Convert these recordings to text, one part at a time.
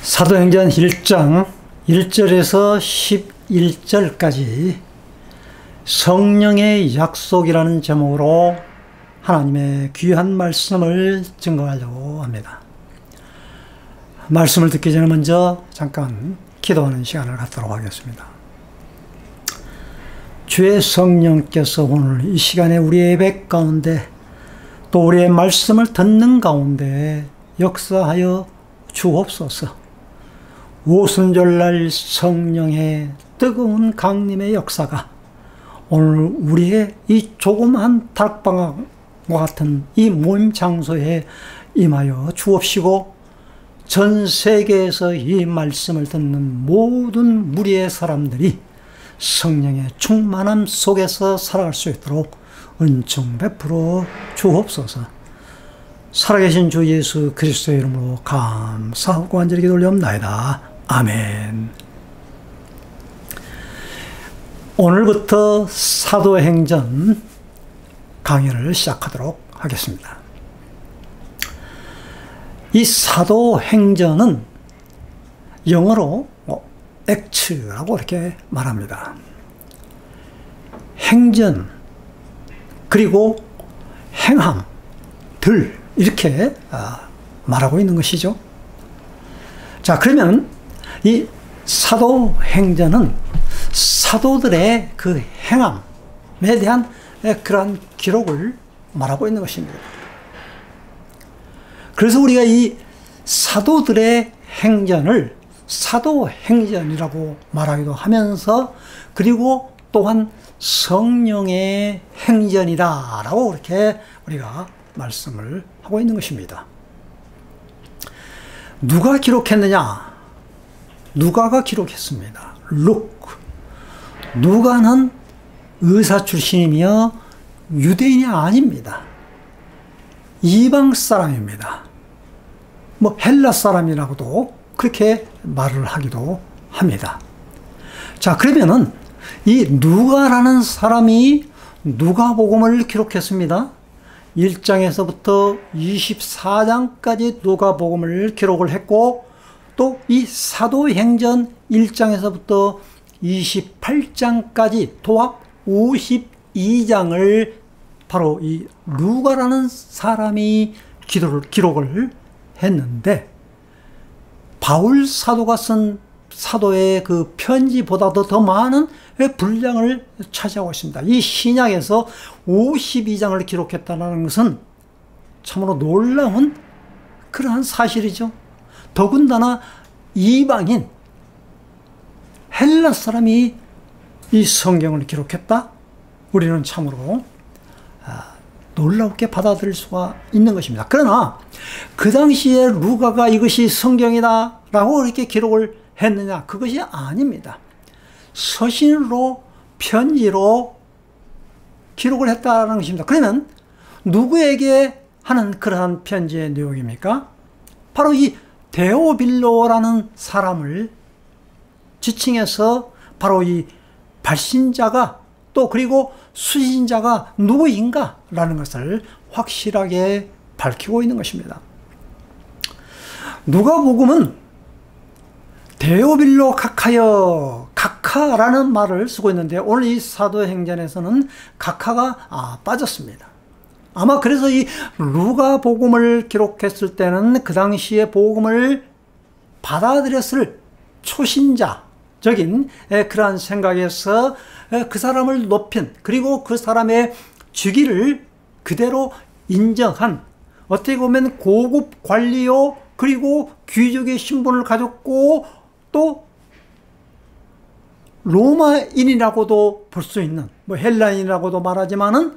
사도행전 1장 1절에서 11절까지 성령의 약속이라는 제목으로 하나님의 귀한 말씀을 증거하려고 합니다. 말씀을 듣기 전에 먼저 잠깐 기도하는 시간을 갖도록 하겠습니다. 주의 성령께서 오늘 이 시간에 우리의 예배 가운데 또 우리의 말씀을 듣는 가운데 역사하여 주옵소서. 오순절날 성령의 뜨거운 강림의 역사가 오늘 우리의 이 조그만 다락방과 같은 이 모임 장소에 임하여 주옵시고 전 세계에서 이 말씀을 듣는 모든 무리의 사람들이 성령의 충만함 속에서 살아갈 수 있도록 은총 베풀어 주옵소서. 살아계신 주 예수 그리스도의 이름으로 감사하고 간절히 기도 올려옵나이다. 아멘. 오늘부터 사도행전 강의를 시작하도록 하겠습니다. 이 사도행전은 영어로 액츠라고 이렇게 말합니다. 행전 그리고 행함들 이렇게 말하고 있는 것이죠. 자, 그러면 이 사도행전은 사도들의 그 행함에 대한 그러한 기록을 말하고 있는 것입니다. 그래서 우리가 이 사도들의 행전을 사도행전이라고 말하기도 하면서 그리고 또한 성령의 행전이다라고 그렇게 우리가 말씀을 하고 있는 것입니다. 누가 기록했느냐? 누가가 기록했습니다. 누가는 의사 출신이며 유대인이 아닙니다. 이방 사람입니다. 헬라 사람이라고도 그렇게 말을 하기도 합니다. 자, 그러면은 이 누가라는 사람이 누가복음을 기록했습니다. 1장에서부터 24장까지 누가복음을 기록을 했고 또 이 사도행전 1장에서부터 28장까지 도합 52장을 바로 이 누가라는 사람이 기록을 했는데 바울 사도가 쓴 사도의 그 편지보다도 더 많은 분량을 차지하고 있습니다. 이 신약에서 52장을 기록했다는 것은 참으로 놀라운 그러한 사실이죠. 더군다나 이방인 헬라 사람이 이 성경을 기록했다? 우리는 참으로 놀랍게 받아들일 수가 있는 것입니다. 그러나 그 당시에 누가가 이것이 성경이다 라고 이렇게 기록을 했느냐? 그것이 아닙니다. 서신으로 편지로 기록을 했다는 것입니다. 그러면 누구에게 하는 그러한 편지의 내용입니까? 바로 이 데오빌로라는 사람을 지칭해서 바로 이 발신자가 또 그리고 수신자가 누구인가 라는 것을 확실하게 밝히고 있는 것입니다. 누가복음은 데오빌로 각하여 각하라는 말을 쓰고 있는데 오늘 이 사도행전에서는 각하가 빠졌습니다. 아마 그래서 이 누가복음을 기록했을 때는 그 당시에 복음을 받아들였을 초신자적인 그러한 생각에서 그 사람을 높인 그리고 그 사람의 주기를 그대로 인정한 어떻게 보면 고급 관리요 그리고 귀족의 신분을 가졌고 또 로마인이라고도 볼 수 있는 헬라인이라고도 말하지만은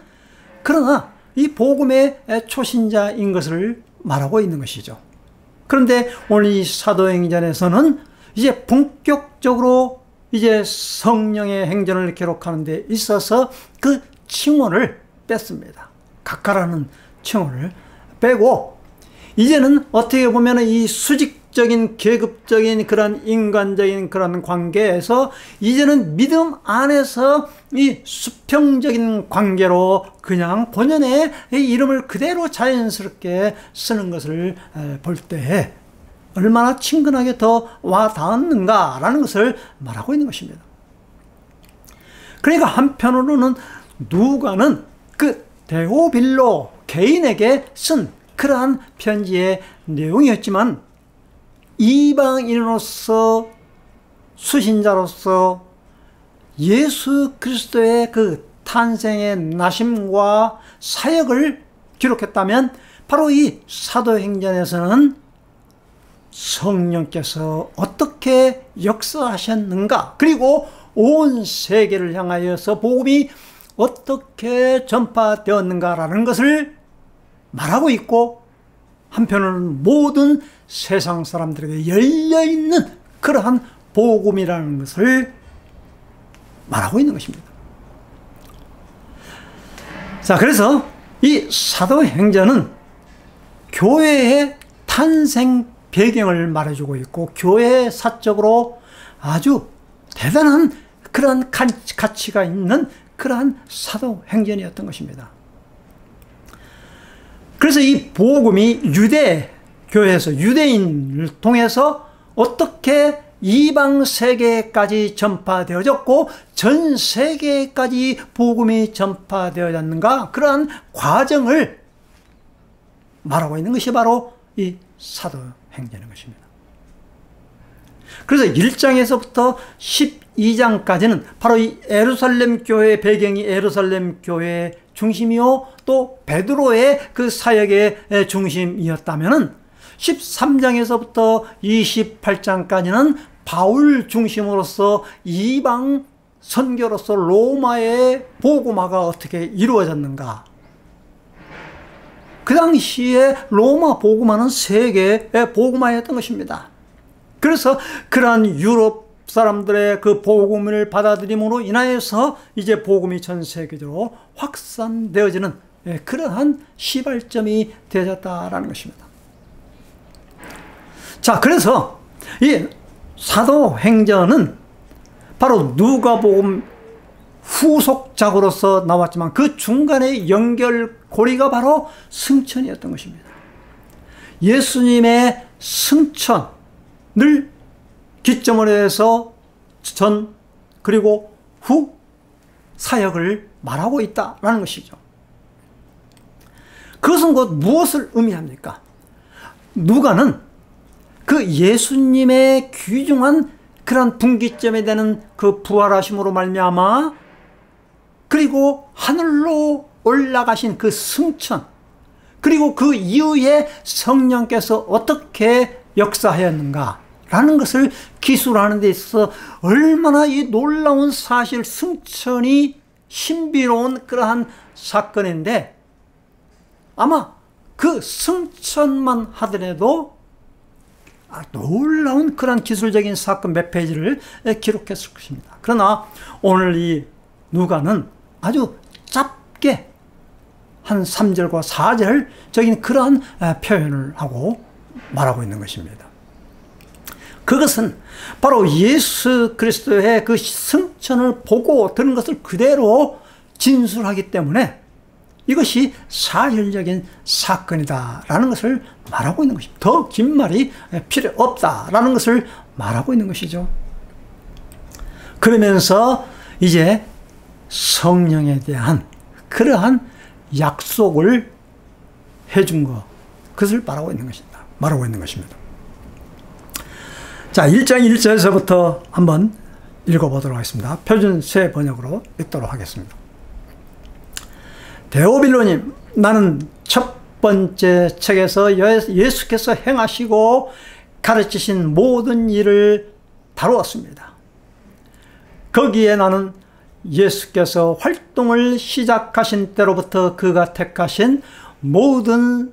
그러나 이 복음의 초신자인 것을 말하고 있는 것이죠. 그런데 오늘 이 사도행전에서는 이제 본격적으로 이제 성령의 행전을 기록하는 데 있어서 그 칭호를 뺐습니다. 각하라는 칭호를 빼고 이제는 어떻게 보면 이 수직적인 계급적인 그런 인간적인 그런 관계에서 이제는 믿음 안에서 이 수평적인 관계로 그냥 본연의 이름을 그대로 자연스럽게 쓰는 것을 볼 때에 얼마나 친근하게 더 와 닿았는가라는 것을 말하고 있는 것입니다. 그러니까 한편으로는 누가는 그 데오빌로 개인에게 쓴 그러한 편지의 내용이었지만 이방인으로서 수신자로서 예수 그리스도의 그 탄생의 나심과 사역을 기록했다면 바로 이 사도행전에서는 성령께서 어떻게 역사하셨는가, 그리고 온 세계를 향하여서 복음이 어떻게 전파되었는가라는 것을 말하고 있고, 한편으로는 모든 세상 사람들에게 열려있는 그러한 복음이라는 것을 말하고 있는 것입니다. 자, 그래서 이 사도행전은 교회의 탄생 배경을 말해주고 있고, 교회 사적으로 아주 대단한 그러한 가치가 있는 그러한 사도행전이었던 것입니다. 그래서 이 복음이 유대 교회에서 유대인을 통해서 어떻게 이방 세계까지 전파되어졌고 전 세계까지 복음이 전파되어졌는가, 그러한 과정을 말하고 있는 것이 바로 이 사도행전인 것입니다. 그래서 1장에서부터 12장까지는 바로 이 예루살렘 교회의 배경이 예루살렘 교회의 중심이요, 또 베드로의 그 사역의 중심이었다면은 13장에서부터 28장까지는 바울 중심으로서 이방 선교로서 로마의 복음화가 어떻게 이루어졌는가. 그 당시에 로마 복음화는 세계의 복음화였던 것입니다. 그래서 그러한 유럽 사람들의 그 복음을 받아들임으로 인하여서 이제 복음이 전 세계적으로 확산되어지는 그러한 시발점이 되어졌다라는 것입니다. 자, 그래서 이 사도행전은 바로 누가복음 후속작으로서 나왔지만 그 중간의 연결고리가 바로 승천이었던 것입니다. 예수님의 승천을 기점으로 해서 전 그리고 후 사역을 말하고 있다라는 것이죠. 그것은 곧 무엇을 의미합니까? 누가는 그 예수님의 귀중한 그런 분기점에 되는 그 부활하심으로 말미암아, 그리고 하늘로 올라가신 그 승천, 그리고 그 이후에 성령께서 어떻게 역사하였는가 라는 것을 기술하는 데 있어서 얼마나 이 놀라운 사실, 승천이 신비로운 그러한 사건인데, 아마 그 승천만 하더라도 놀라운 그런 기술적인 사건 몇 페이지를 기록했을 것입니다. 그러나 오늘 이 누가는 아주 짧게 한 3절과 4절적인 그러한 표현을 하고 말하고 있는 것입니다. 그것은 바로 예수 그리스도의 그 승천을 보고 들은 것을 그대로 진술하기 때문에 이것이 사실적인 사건이다라는 것을 말하고 있는 것입니다. 더 긴 말이 필요 없다라는 것을 말하고 있는 것이죠. 그러면서 이제 성령에 대한 그러한 약속을 해준 것, 그것을 말하고 있는 것입니다. 자, 1장 1절에서부터 한번 읽어보도록 하겠습니다. 표준 새 번역으로 읽도록 하겠습니다. 데오빌로님, 나는 첫 번째 책에서 예수께서 행하시고 가르치신 모든 일을 다루었습니다. 거기에 나는 예수께서 활동을 시작하신 때로부터 그가 택하신 모든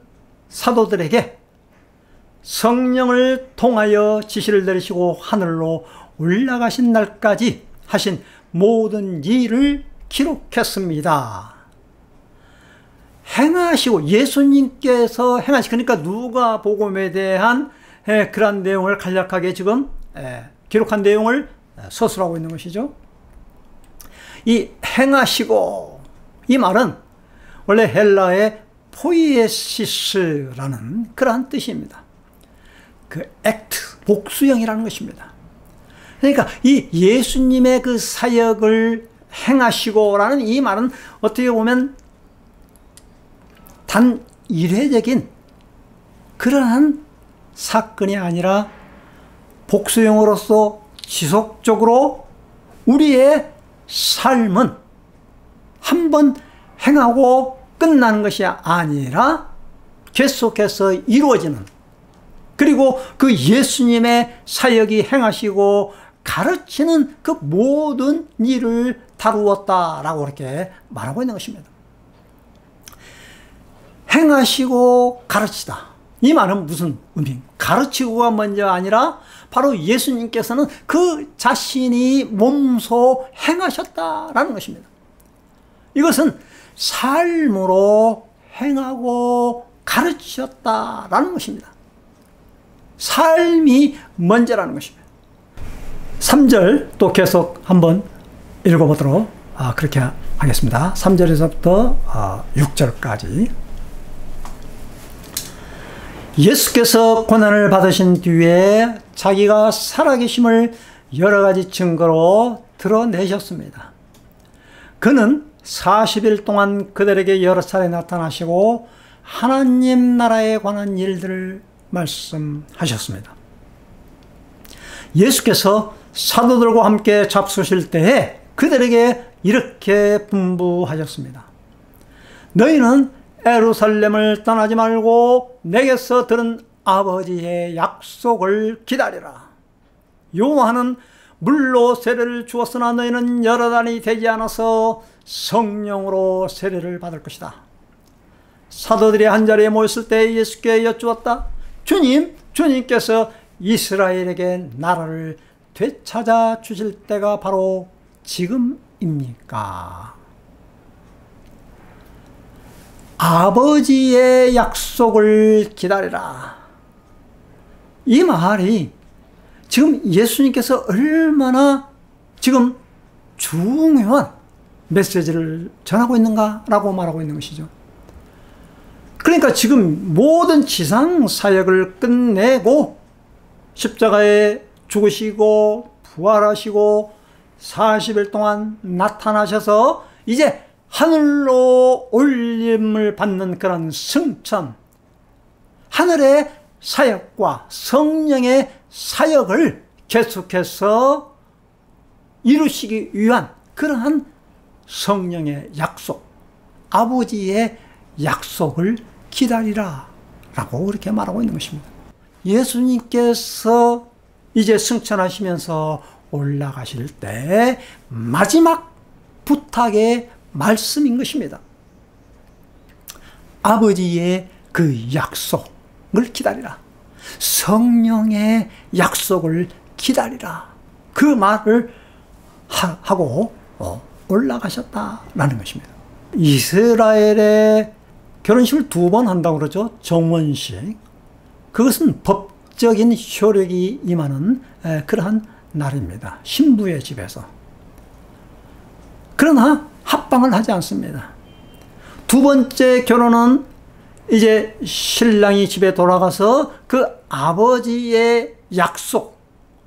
사도들에게 성령을 통하여 지시를 내리시고 하늘로 올라가신 날까지 하신 모든 일을 기록했습니다. 행하시고, 예수님께서 행하시고, 그러니까 누가복음에 대한 그런 내용을 간략하게 지금 기록한 내용을 서술하고 있는 것이죠. 이 행하시고, 이 말은 원래 헬라의 포이에시스라는 그러한 뜻입니다. 그 액트, 복수형이라는 것입니다. 그러니까 이 예수님의 그 사역을 행하시고라는 이 말은 어떻게 보면 단 일회적인 그러한 사건이 아니라 복수형으로서 지속적으로 우리의 삶은 한번 행하고 끝나는 것이 아니라 계속해서 이루어지는, 그리고 그 예수님의 사역이 행하시고 가르치는 그 모든 일을 다루었다라고 이렇게 말하고 있는 것입니다. 행하시고 가르치다. 이 말은 무슨 의미입니까? 가르치고가 먼저 아니라 바로 예수님께서는 그 자신이 몸소 행하셨다라는 것입니다. 이것은 삶으로 행하고 가르치셨다라는 것입니다. 삶이 먼저라는 것입니다. 3절 또 계속 한번 읽어보도록 그렇게 하겠습니다. 3절에서부터 6절까지. 예수께서 고난을 받으신 뒤에 자기가 살아계심을 여러 가지 증거로 드러내셨습니다. 그는 40일 동안 그들에게 여러 차례 나타나시고 하나님 나라에 관한 일들을 말씀하셨습니다. 예수께서 사도들과 함께 잡수실 때에 그들에게 이렇게 분부하셨습니다. 너희는 예루살렘을 떠나지 말고 내게서 들은 아버지의 약속을 기다리라. 요한은 물로 세례를 주었으나 너희는 여러 달이 되지 않아서 성령으로 세례를 받을 것이다. 사도들이 한자리에 모였을 때 예수께 여쭈었다. 주님, 주님께서 이스라엘에게 나라를 되찾아 주실 때가 바로 지금입니까? 아버지의 약속을 기다리라. 이 말이 지금 예수님께서 얼마나 지금 중요한 메시지를 전하고 있는가라고 말하고 있는 것이죠. 그러니까 지금 모든 지상 사역을 끝내고 십자가에 죽으시고 부활하시고 40일 동안 나타나셔서 이제 하늘로 올림을 받는 그런 승천, 하늘의 사역과 성령의 사역을 계속해서 이루시기 위한 그러한 성령의 약속, 아버지의 약속을 기다리라 라고 그렇게 말하고 있는 것입니다. 예수님께서 이제 승천하시면서 올라가실 때 마지막 부탁의 말씀인 것입니다. 아버지의 그 약속을 기다리라. 성령의 약속을 기다리라. 그 말을 하고 올라가셨다라는 것입니다. 이스라엘의 결혼식을 2번 한다고 그러죠. 정원식. 그것은 법적인 효력이 임하는 그러한 날입니다. 신부의 집에서. 그러나 합방을 하지 않습니다. 2번째 결혼은 이제 신랑이 집에 돌아가서 그 아버지의 약속,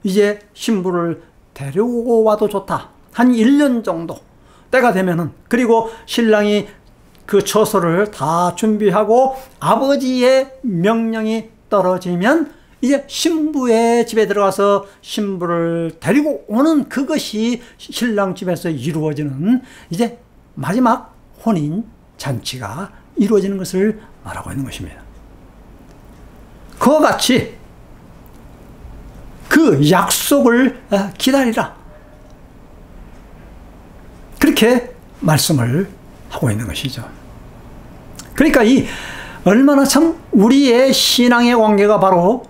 이제 신부를 데리고 와도 좋다. 한 1년 정도 때가 되면은, 그리고 신랑이 그 처소를 다 준비하고 아버지의 명령이 떨어지면 이제 신부의 집에 들어가서 신부를 데리고 오는 그것이 신랑 집에서 이루어지는 이제 마지막 혼인 잔치가 이루어지는 것을 말하고 있는 것입니다. 그와 같이 그 약속을 기다리라. 그렇게 말씀을 하고 있는 것이죠. 그러니까 이 얼마나 참 우리의 신앙의 관계가 바로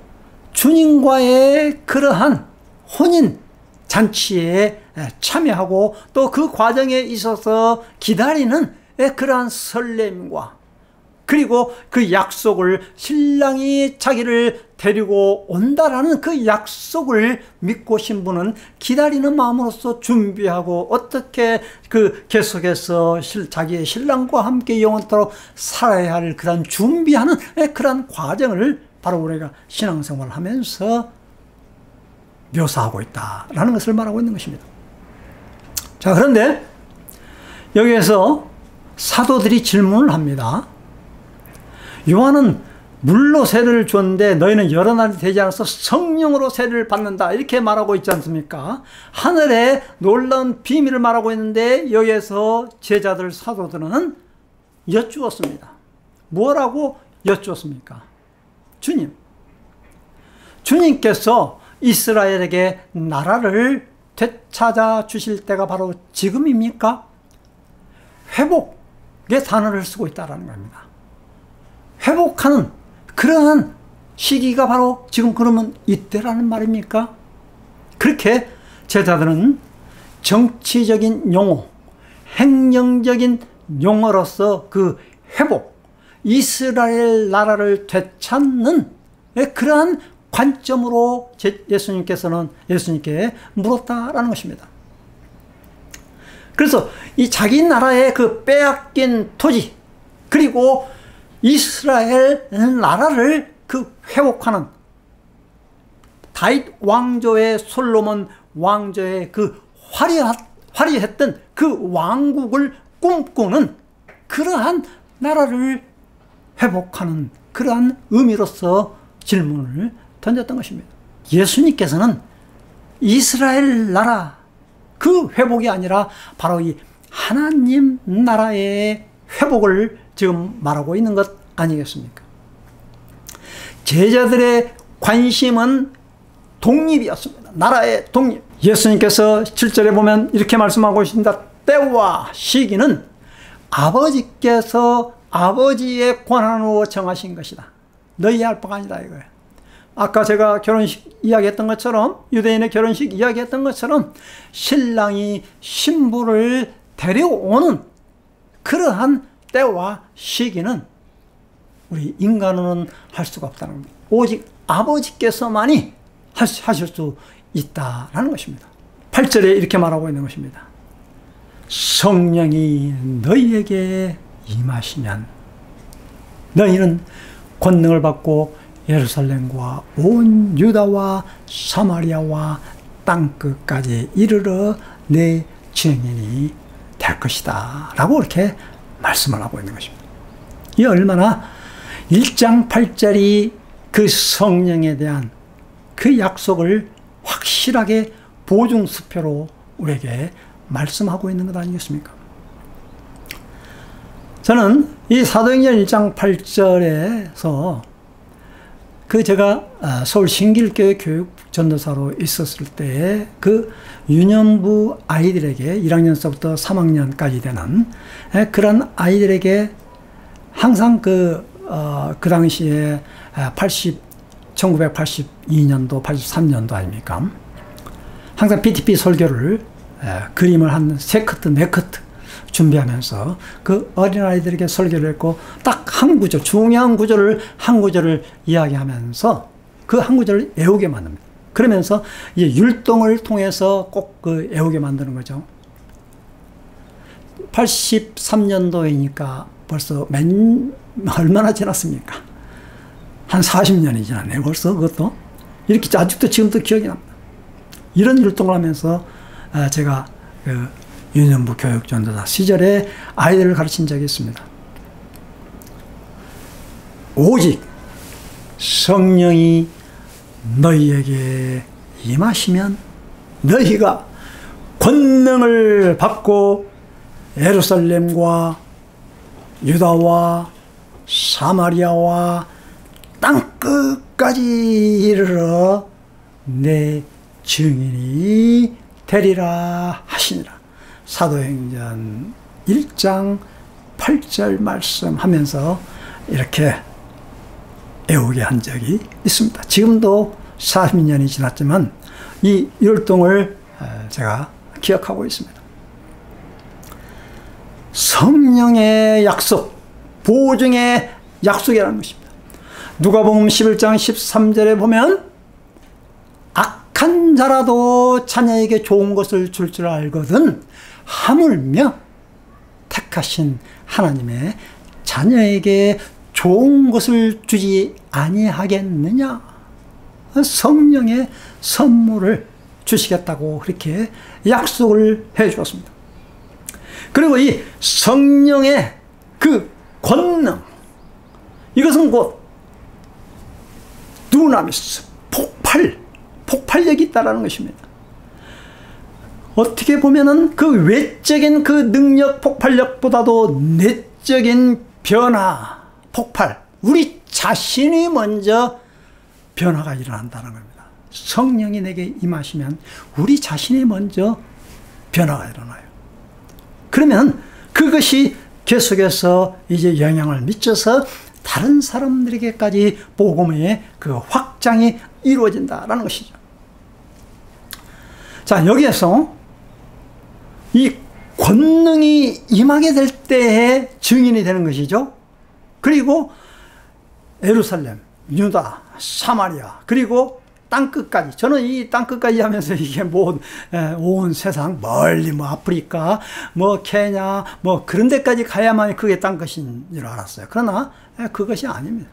주님과의 그러한 혼인 잔치에 참여하고 또 그 과정에 있어서 기다리는 그러한 설렘과, 그리고 그 약속을 신랑이 자기를 데리고 온다라는 그 약속을 믿고 신부는 기다리는 마음으로써 준비하고 어떻게 그 계속해서 자기의 신랑과 함께 영원토록 살아야 할 그런 준비하는 그런 과정을 바로 우리가 신앙생활을 하면서 묘사하고 있다라는 것을 말하고 있는 것입니다. 자, 그런데 여기에서 사도들이 질문을 합니다. 요한은 물로 세례를 줬는데 너희는 여러 날이 되지 않아서 성령으로 세례를 받는다, 이렇게 말하고 있지 않습니까? 하늘의 놀라운 비밀을 말하고 있는데 여기에서 제자들, 사도들은 여쭈었습니다. 뭐라고 여쭈었습니까? 주님께서 이스라엘에게 나라를 되찾아 주실 때가 바로 지금입니까? 회복의 단어를 쓰고 있다는 겁니다. 회복하는 그러한 시기가 바로 지금 그러면 이때라는 말입니까? 그렇게 제자들은 정치적인 용어, 행정적인 용어로서 그 회복, 이스라엘 나라를 되찾는 그러한 관점으로 예수님께 물었다라는 것입니다. 그래서 이 자기 나라의 그 빼앗긴 토지, 그리고 이스라엘 나라를 그 회복하는 다윗 왕조의, 솔로몬 왕조의 그 화려했던 그 왕국을 꿈꾸는 그러한 나라를 회복하는 그러한 의미로서 질문을 던졌던 것입니다. 예수님께서는 이스라엘 나라 그 회복이 아니라 바로 이 하나님 나라의 회복을 지금 말하고 있는 것 아니겠습니까? 제자들의 관심은 독립이었습니다. 나라의 독립. 예수님께서 7절에 보면 이렇게 말씀하고 계십니다. 때와 시기는 아버지께서 아버지의 권한으로 정하신 것이다. 너희 할 바가 아니다 이거예요. 아까 제가 결혼식 이야기했던 것처럼, 유대인의 결혼식 이야기했던 것처럼 신랑이 신부를 데려오는 그러한 때와 시기는 우리 인간은 할 수가 없다는 겁니다. 오직 아버지께서만이 하실 수 있다라는 것입니다. 8절에 이렇게 말하고 있는 것입니다. 성령이 너희에게 임하시면 너희는 권능을 받고 예루살렘과 온 유다와 사마리아와 땅끝까지 이르러 내 증인이 될 것이다 라고 이렇게 말씀을 하고 있는 것입니다. 이 얼마나 1장 8절이 그 성령에 대한 그 약속을 확실하게 보증수표로 우리에게 말씀하고 있는 것 아니겠습니까? 저는 이 사도행전 1장 8절에서 그 제가 서울 신길교회 교육 전도사로 있었을 때에 그 유년부 아이들에게 1학년서부터 3학년까지 되는 그런 아이들에게 항상 그 당시에 1982년도, 83년도 아닙니까? 항상 BTP 설교를 그림을 한 3커트, 4커트 준비하면서 그 어린아이들에게 설교를 했고 딱 한 구절, 중요한 구절을 한 구절을 이야기하면서 그 한 구절을 외우게 만듭니다. 그러면서 이제 율동을 통해서 꼭 그 외우게 만드는 거죠. 83년도이니까 벌써 얼마나 지났습니까? 한 40년이 지났네요. 벌써 그것도. 이렇게 아직도 지금도 기억이 납니다. 이런 율동을 하면서 제가 그 유년부 교육전도사 시절에 아이들을 가르친 적이 있습니다. 오직 성령이 너희에게 임하시면 너희가 권능을 받고 예루살렘과 유다와 사마리아와 땅끝까지 이르러 내 증인이 되리라 하시니라. 사도행전 1장 8절 말씀하면서 이렇게 외우게 한 적이 있습니다. 지금도 40년이 지났지만 이 율동을 제가 기억하고 있습니다. 성령의 약속, 보증의 약속이라는 것입니다. 누가복음 11장 13절에 보면 악한 자라도 자녀에게 좋은 것을 줄 줄 알거든 하물며 택하신 하나님의 자녀에게 좋은 것을 주지 아니하겠느냐? 성령의 선물을 주시겠다고 그렇게 약속을 해 주었습니다. 그리고 이 성령의 그 권능, 이것은 곧 두나미스, 폭발력이 있다는 것입니다. 어떻게 보면은 그 외적인 그 능력, 폭발력보다도 내적인 변화, 폭발, 우리 자신이 먼저 변화가 일어난다는 겁니다. 성령이 내게 임하시면 우리 자신이 먼저 변화가 일어나요. 그러면 그것이 계속해서 이제 영향을 미쳐서 다른 사람들에게까지 복음의 그 확장이 이루어진다라는 것이죠. 자, 여기에서 이 권능이 임하게 될 때에 증인이 되는 것이죠. 그리고 예루살렘, 유다, 사마리아, 그리고 땅끝까지. 저는 이 땅끝까지 하면서 이게 온 세상, 멀리 아프리카, 케냐, 그런 데까지 가야만 그게 땅끝인 줄 알았어요. 그러나 그것이 아닙니다.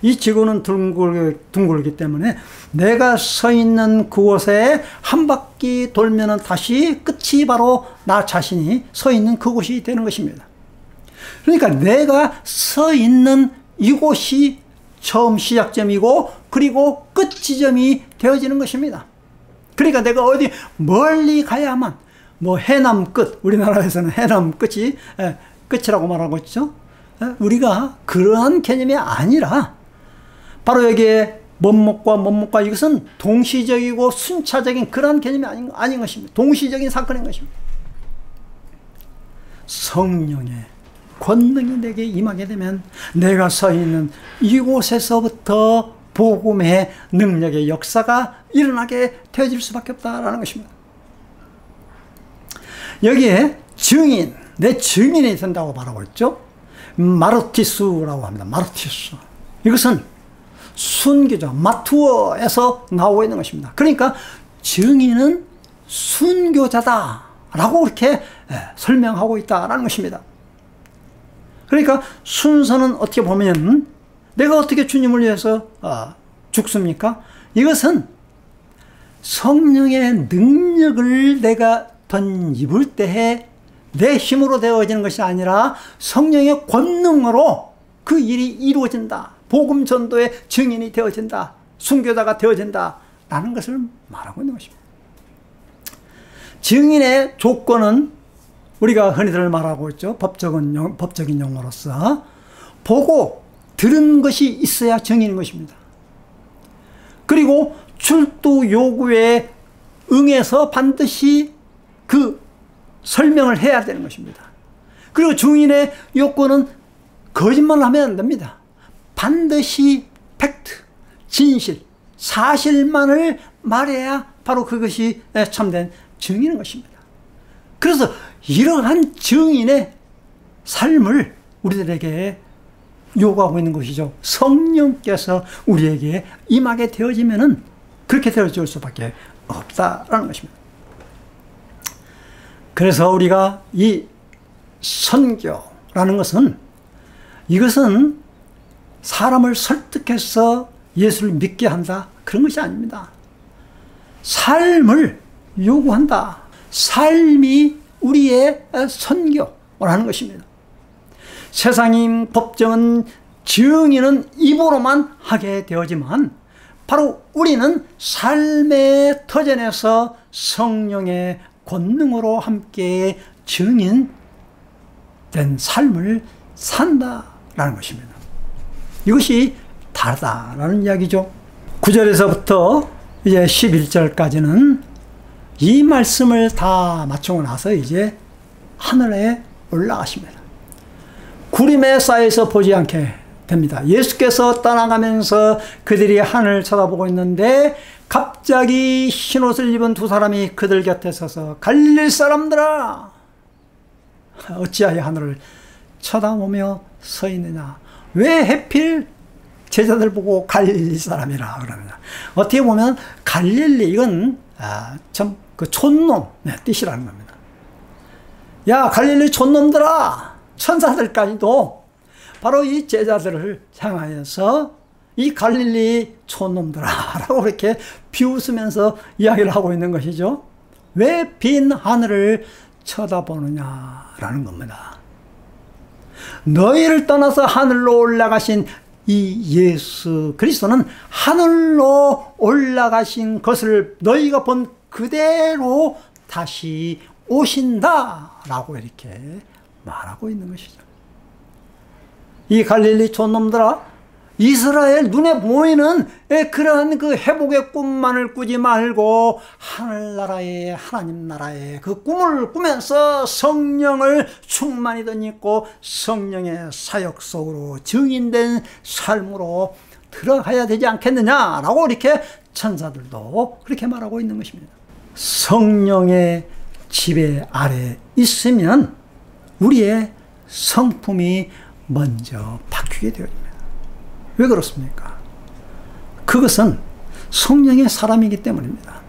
이 지구는 둥글기 때문에 내가 서 있는 그곳에 한 바퀴 돌면은 다시 끝이 바로 나 자신이 서 있는 그곳이 되는 것입니다. 그러니까 내가 서 있는 이곳이 처음 시작점이고 그리고 끝 지점이 되어지는 것입니다. 그러니까 내가 어디 멀리 가야만 해남 끝, 우리나라에서는 해남 끝이 끝이라고 말하고 있죠. 우리가 그러한 개념이 아니라 바로 여기에 뭐뭇과 이것은 동시적이고 순차적인 그런 개념이 아닌 것입니다. 동시적인 사건인 것입니다. 성령의 권능이 내게 임하게 되면 내가 서 있는 이곳에서부터 복음의 능력의 역사가 일어나게 되어질 수밖에 없다라는 것입니다. 여기에 증인, 내 증인이 된다고 말하고 있죠. 마르티스라고 합니다. 마르티스. 이것은 순교자, 마투어에서 나오고 있는 것입니다. 그러니까 증인은 순교자다라고 그렇게 설명하고 있다라는 것입니다. 그러니까 순서는 어떻게 보면 내가 어떻게 주님을 위해서 죽습니까? 이것은 성령의 능력을 내가 덧입을 때에 내 힘으로 되어지는 것이 아니라 성령의 권능으로 그 일이 이루어진다. 복음 전도의 증인이 되어진다. 순교자가 되어진다. 라는 것을 말하고 있는 것입니다. 증인의 조건은 우리가 흔히들 말하고 있죠. 법적인 용어로서 보고 들은 것이 있어야 증인인 것입니다. 그리고 출두 요구에 응해서 반드시 그 설명을 해야 되는 것입니다. 그리고 증인의 요건은 거짓말을 하면 안 됩니다. 반드시 팩트, 진실, 사실만을 말해야 바로 그것이 참된 증인인 것입니다. 그래서 이러한 증인의 삶을 우리들에게 요구하고 있는 것이죠. 성령께서 우리에게 임하게 되어지면은 그렇게 되어질 수밖에 없다라는 것입니다. 그래서 우리가 이 선교라는 것은 이것은 사람을 설득해서 예수를 믿게 한다 그런 것이 아닙니다. 삶을 요구한다. 삶이 우리의 선교라는 것입니다. 세상인 법정은 증인은 입으로만 하게 되어지만 바로 우리는 삶의 터전에서 성령의 권능으로 함께 증인된 삶을 산다라는 것입니다. 이것이 다르다라는 이야기죠. 9절에서부터 이제 11절까지는 이 말씀을 다 마치고 나서 이제 하늘에 올라가십니다. 구름에 쌓여서 보지 않게 됩니다. 예수께서 떠나가면서 그들이 하늘을 쳐다보고 있는데 갑자기 흰옷을 입은 두 사람이 그들 곁에 서서 갈릴리 사람들아 어찌하여 하늘을 쳐다보며 서 있느냐. 왜 하필 제자들 보고 갈릴리 사람이라 그럽니다. 어떻게 보면 갈릴리 이건 참 그 촌놈 뜻이라는 겁니다. 야 갈릴리 촌놈들아, 천사들까지도 바로 이 제자들을 향하여서 이 갈릴리 촌놈들아 라고 이렇게 비웃으면서 이야기를 하고 있는 것이죠. 왜 빈 하늘을 쳐다보느냐라는 겁니다. 너희를 떠나서 하늘로 올라가신 이 예수 그리스도는 하늘로 올라가신 것을 너희가 본 그대로 다시 오신다라고 이렇게 말하고 있는 것이죠. 이 갈릴리 촌놈들아, 이스라엘 눈에 보이는 그러한 그 회복의 꿈만을 꾸지 말고 하늘나라의 하나님 나라의 그 꿈을 꾸면서 성령을 충만히 덧입고 성령의 사역 속으로 증인된 삶으로 들어가야 되지 않겠느냐라고 이렇게 천사들도 그렇게 말하고 있는 것입니다. 성령의 지배 아래 있으면 우리의 성품이 먼저 바뀌게 되어집니다. 왜 그렇습니까? 그것은 성령의 사람이기 때문입니다.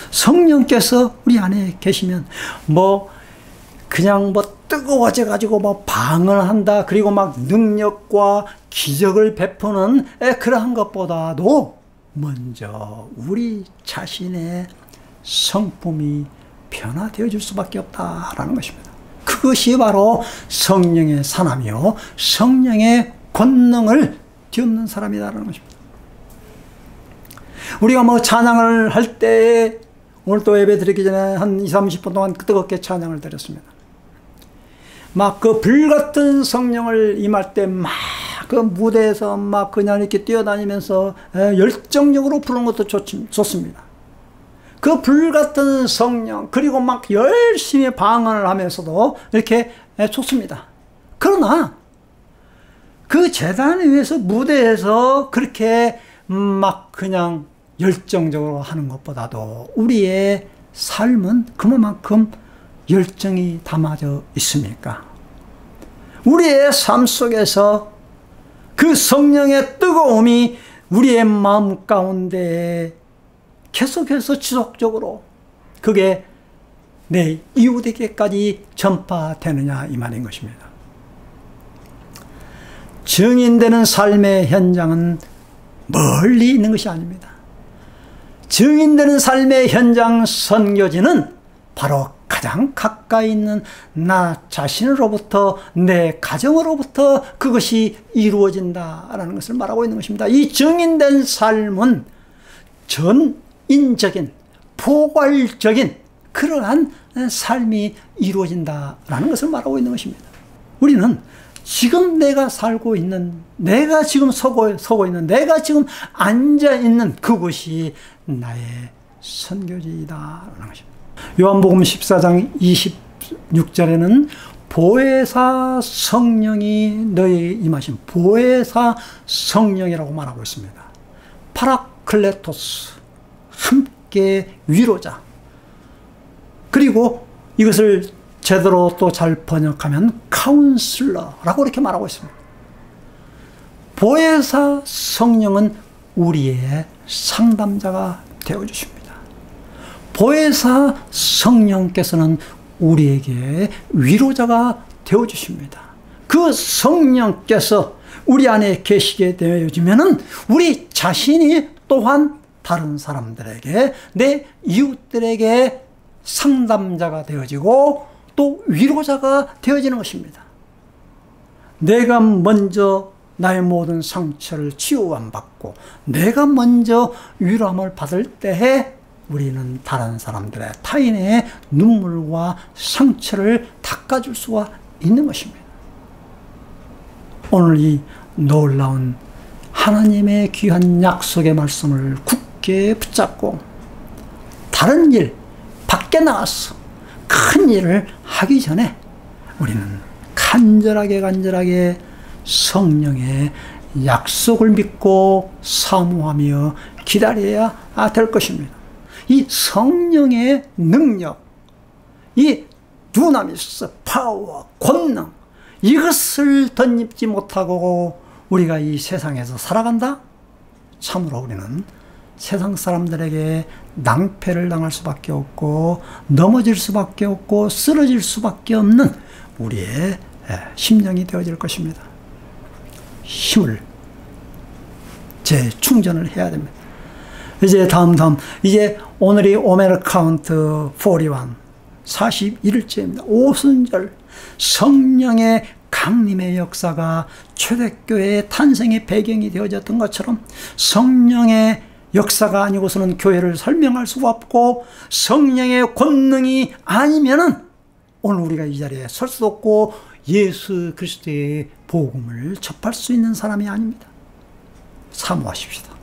성령께서 우리 안에 계시면 그냥 뜨거워져 가지고 방언을 한다, 그리고 능력과 기적을 베푸는 그러한 것보다도 먼저 우리 자신의 성품이 변화되어 줄 수밖에 없다라는 것입니다. 그것이 바로 성령의 사람이요 성령의 권능을 뒤엎는 사람이다라는 것입니다. 우리가 찬양을 할 때, 오늘 또 예배 드리기 전에 한 20-30분 동안 뜨겁게 찬양을 드렸습니다. 그 불같은 성령을 임할 때 그 무대에서 그냥 이렇게 뛰어다니면서 열정적으로 부르는 것도 좋습니다. 그 불같은 성령, 그리고 열심히 방언을 하면서도 이렇게 좋습니다. 그러나 그 제단 위에서 무대에서 그렇게 그냥 열정적으로 하는 것보다도 우리의 삶은 그만큼 열정이 담아져 있습니까? 우리의 삶 속에서 그 성령의 뜨거움이 우리의 마음 가운데 계속해서 지속적으로 그게 내 이웃에게까지 전파되느냐 이 말인 것입니다. 증인되는 삶의 현장은 멀리 있는 것이 아닙니다. 증인되는 삶의 현장 선교지는 바로 가장 가까이 있는 나 자신으로부터, 내 가정으로부터 그것이 이루어진다라는 것을 말하고 있는 것입니다. 이 증인된 삶은 전인적인, 포괄적인 그러한 삶이 이루어진다라는 것을 말하고 있는 것입니다. 우리는 지금 내가 살고 있는, 내가 지금 서고 있는, 내가 지금 앉아있는 그곳이 나의 선교지이다라는 것입니다. 요한복음 14장 26절에는 보혜사 성령이 너희에게 임하신 보혜사 성령이라고 말하고 있습니다. 파라클레토스, 함께 위로자. 그리고 이것을 제대로 또 잘 번역하면 카운슬러라고 이렇게 말하고 있습니다. 보혜사 성령은 우리의 상담자가 되어주십니다. 보혜사 성령께서는 우리에게 위로자가 되어주십니다. 그 성령께서 우리 안에 계시게 되어지면은 우리 자신이 또한 다른 사람들에게, 내 이웃들에게 상담자가 되어지고 또 위로자가 되어지는 것입니다. 내가 먼저 나의 모든 상처를 치유받고 내가 먼저 위로함을 받을 때에 우리는 다른 사람들의, 타인의 눈물과 상처를 닦아줄 수가 있는 것입니다. 오늘 이 놀라운 하나님의 귀한 약속의 말씀을 굳게 붙잡고 다른 일, 밖에 나가서 큰 일을 하기 전에 우리는 간절하게 성령의 약속을 믿고 사모하며 기다려야 될 것입니다. 이 성령의 능력, 이 두나미스, 파워, 권능, 이것을 덧입지 못하고 우리가 이 세상에서 살아간다? 참으로 우리는 세상 사람들에게 낭패를 당할 수밖에 없고 넘어질 수밖에 없고 쓰러질 수밖에 없는 우리의 심령이 되어질 것입니다. 힘을 재충전을 해야 됩니다. 이제 다음 이제 오늘이 오메르 카운트 41일째입니다. 오순절 성령의 강림의 역사가 초대교회의 탄생의 배경이 되어졌던 것처럼 성령의 역사가 아니고서는 교회를 설명할 수가 없고 성령의 권능이 아니면은 오늘 우리가 이 자리에 설 수도 없고 예수 그리스도의 복음을 접할 수 있는 사람이 아닙니다. 사모하십시다.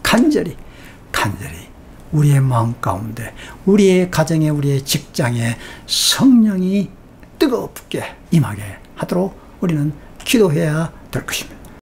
간절히 우리의 마음 가운데 우리의 가정에 우리의 직장에 성령이 뜨겁게 임하게 하도록 우리는 기도해야 될 것입니다.